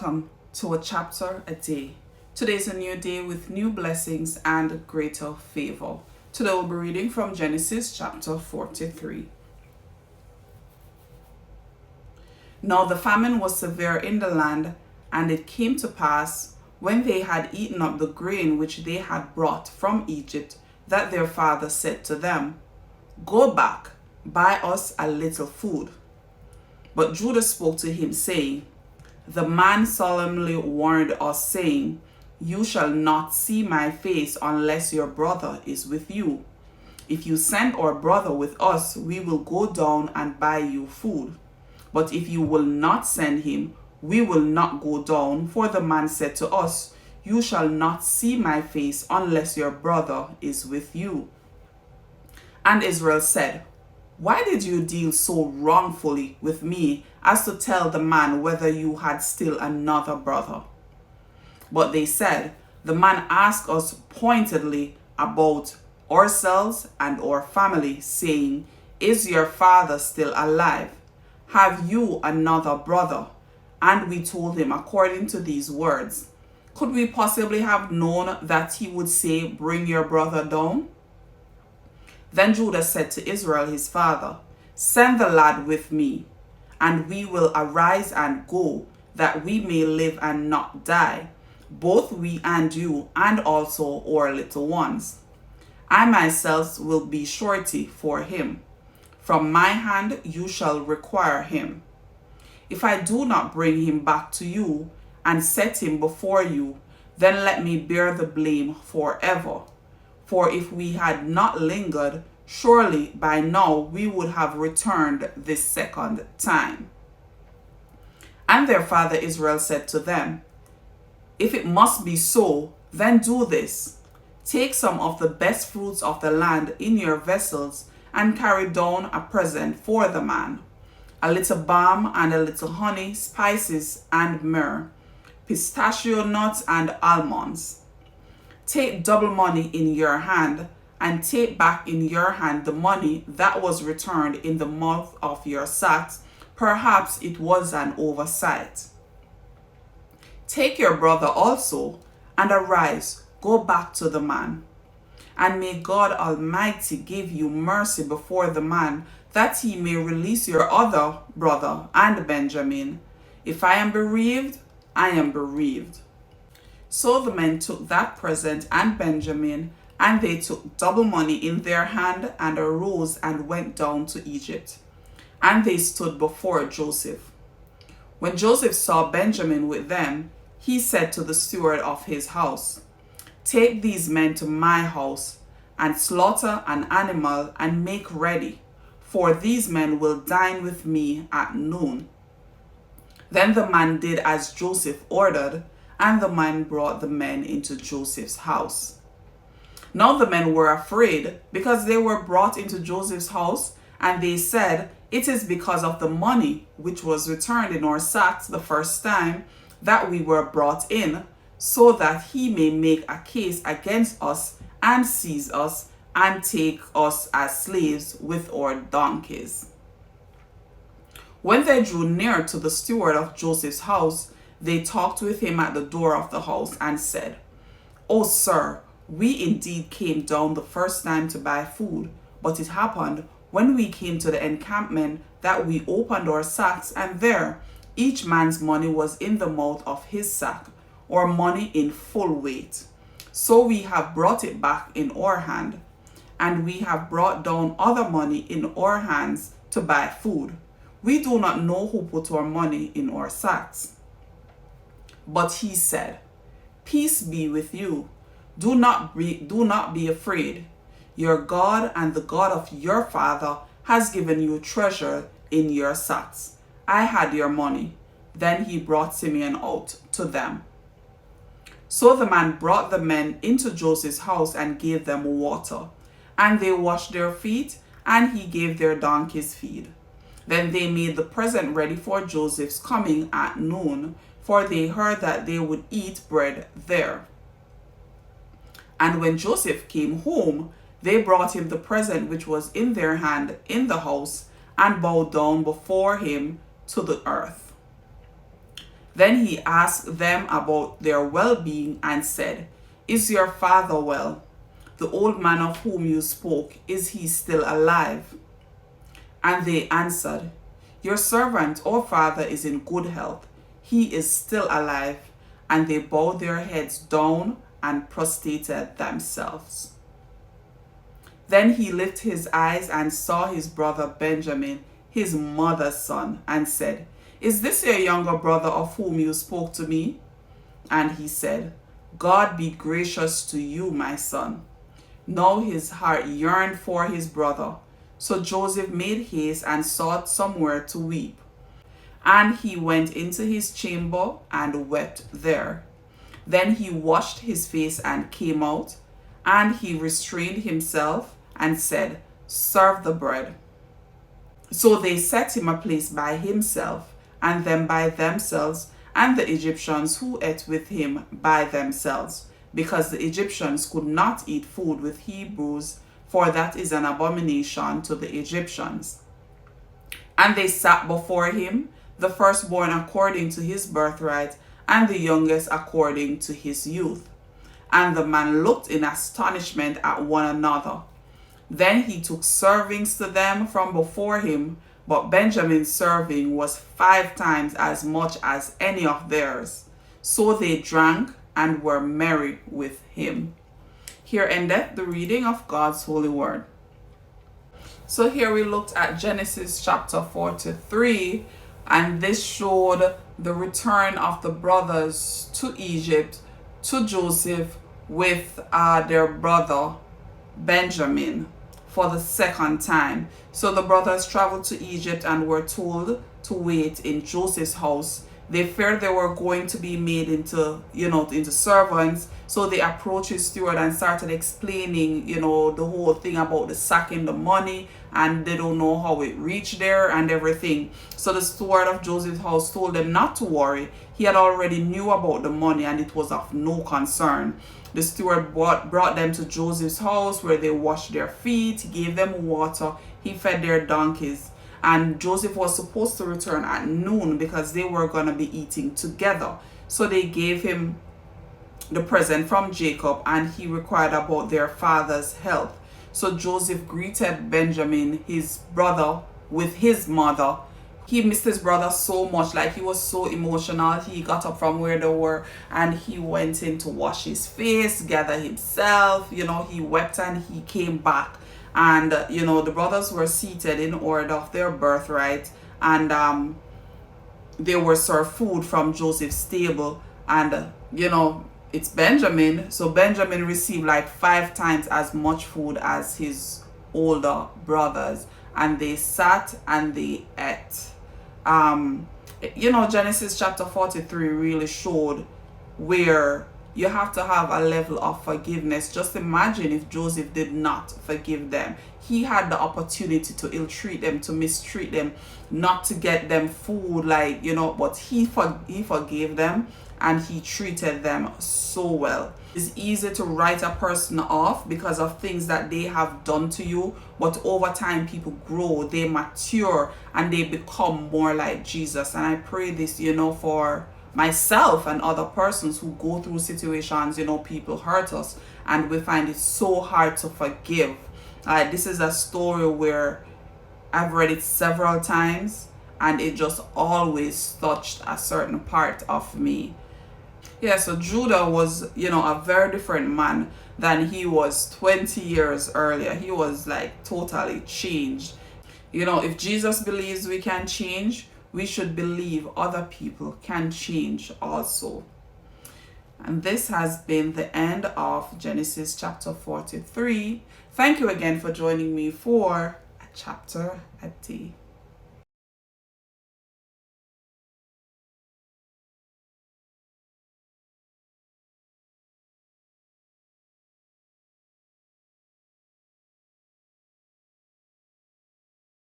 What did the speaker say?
Welcome to a chapter a day. Today is a new day with new blessings and greater favor. Today we'll be reading from Genesis chapter 43. Now the famine was severe in the land, and it came to pass, when they had eaten up the grain which they had brought from Egypt, that their father said to them, Go back, buy us a little food. But Judah spoke to him, saying, The man solemnly warned us, saying, You shall not see my face unless your brother is with you. If you send our brother with us, we will go down and buy you food. But if you will not send him, we will not go down, for the man said to us, You shall not see my face unless your brother is with you. And Israel said, Why did you deal so wrongfully with me as to tell the man whether you had still another brother? But they said, The man asked us pointedly about ourselves and our family, saying, Is your father still alive? Have you another brother? And we told him according to these words. Could we possibly have known that he would say, Bring your brother down? Then Judah said to Israel his father, Send the lad with me, and we will arise and go, that we may live and not die, both we and you, and also our little ones. I myself will be surety for him. From my hand you shall require him. If I do not bring him back to you and set him before you, then let me bear the blame forever. For if we had not lingered, surely by now we would have returned this second time. And their father Israel said to them, If it must be so, then do this. Take some of the best fruits of the land in your vessels, and carry down a present for the man, a little balm and a little honey, spices and myrrh, pistachio nuts and almonds. Take double money in your hand, and take back in your hand the money that was returned in the mouth of your sacks. Perhaps it was an oversight. Take your brother also, and arise, go back to the man. And may God Almighty give you mercy before the man, that he may release your other brother and Benjamin. If I am bereaved, I am bereaved. So the men took that present and Benjamin, and they took double money in their hand, and arose and went down to Egypt. And they stood before Joseph. When Joseph saw Benjamin with them, he said to the steward of his house, Take these men to my house, and slaughter an animal, and make ready, for these men will dine with me at noon. Then the man did as Joseph ordered, and the man brought the men into Joseph's house. Now the men were afraid, because they were brought into Joseph's house, and they said, It is because of the money which was returned in our sacks the first time that we were brought in, so that he may make a case against us, and seize us, and take us as slaves with our donkeys. When they drew near to the steward of Joseph's house, they talked with him at the door of the house, and said, O sir, we indeed came down the first time to buy food, but it happened, when we came to the encampment, that we opened our sacks, and there each man's money was in the mouth of his sack, or money in full weight. So we have brought it back in our hand, and we have brought down other money in our hands to buy food. We do not know who put our money in our sacks. But he said, Peace be with you. Do not be afraid. Your God and the God of your father has given you treasure in your sacks. I had your money. Then he brought Simeon out to them. So the man brought the men into Joseph's house and gave them water. And they washed their feet, and he gave their donkeys feed. Then they made the present ready for Joseph's coming at noon, for they heard that they would eat bread there. And when Joseph came home, they brought him the present which was in their hand in the house, and bowed down before him to the earth. Then he asked them about their well-being and said, "Is your father well? The old man of whom you spoke, is he still alive?" And they answered, "Your servant, our father, is in good health. He is still alive." And they bowed their heads down and prostrated themselves. Then he lifted his eyes and saw his brother Benjamin, his mother's son, and said, "Is this your younger brother of whom you spoke to me?" And he said, "God be gracious to you, my son." Now his heart yearned for his brother. So Joseph made haste and sought somewhere to weep. And he went into his chamber and wept there. Then he washed his face and came out, and he restrained himself and said, "Serve the bread." So they set him a place by himself, and them by themselves, and the Egyptians who ate with him by themselves, because the Egyptians could not eat food with Hebrews, for that is an abomination to the Egyptians. And they sat before him, the firstborn according to his birthright, and the youngest according to his youth. And the man looked in astonishment at one another. Then he took servings to them from before him, but Benjamin's serving was 5 times as much as any of theirs. So they drank and were merry with him. Here endeth the reading of God's holy word. So here we looked at Genesis chapter 43, and this showed the return of the brothers to Egypt, to Joseph, with their brother Benjamin for the second time. So the brothers traveled to Egypt and were told to wait in Joseph's house. They feared they were going to be made into servants. So they approached his steward and started explaining, the whole thing about the sacking the money, and they don't know how it reached there and everything. So the steward of Joseph's house told them not to worry. He had already knew about the money and it was of no concern. The steward brought them to Joseph's house where they washed their feet. He gave them water. He fed their donkeys. And Joseph was supposed to return at noon because they were going to be eating together. So they gave him the present from Jacob, and he required about their father's health. So Joseph greeted Benjamin, his brother, with his mother. He missed his brother so much, like he was so emotional. He got up from where they were and he went in to wash his face, gather himself, he wept and he came back. And, the brothers were seated in order of their birthright, and they were served food from Joseph's table. And, it's Benjamin. So Benjamin received like 5 times as much food as his older brothers. And they sat and they ate. Genesis chapter 43 really showed where you have to have a level of forgiveness. Just imagine if Joseph did not forgive them. He had the opportunity to ill-treat them, to mistreat them, not to get them food, but he forgave them and he treated them so well. It's easy to write a person off because of things that they have done to you, but over time people grow, they mature, and they become more like Jesus. And I pray this, for myself and other persons who go through situations, people hurt us and we find it so hard to forgive. This is a story where I've read it several times and it just always touched a certain part of me. Yeah, so Judah was, a very different man than he was 20 years earlier. He was like totally changed. If Jesus believes we can change, we should believe other people can change also. And this has been the end of Genesis chapter 43. Thank you again for joining me for a chapter a day.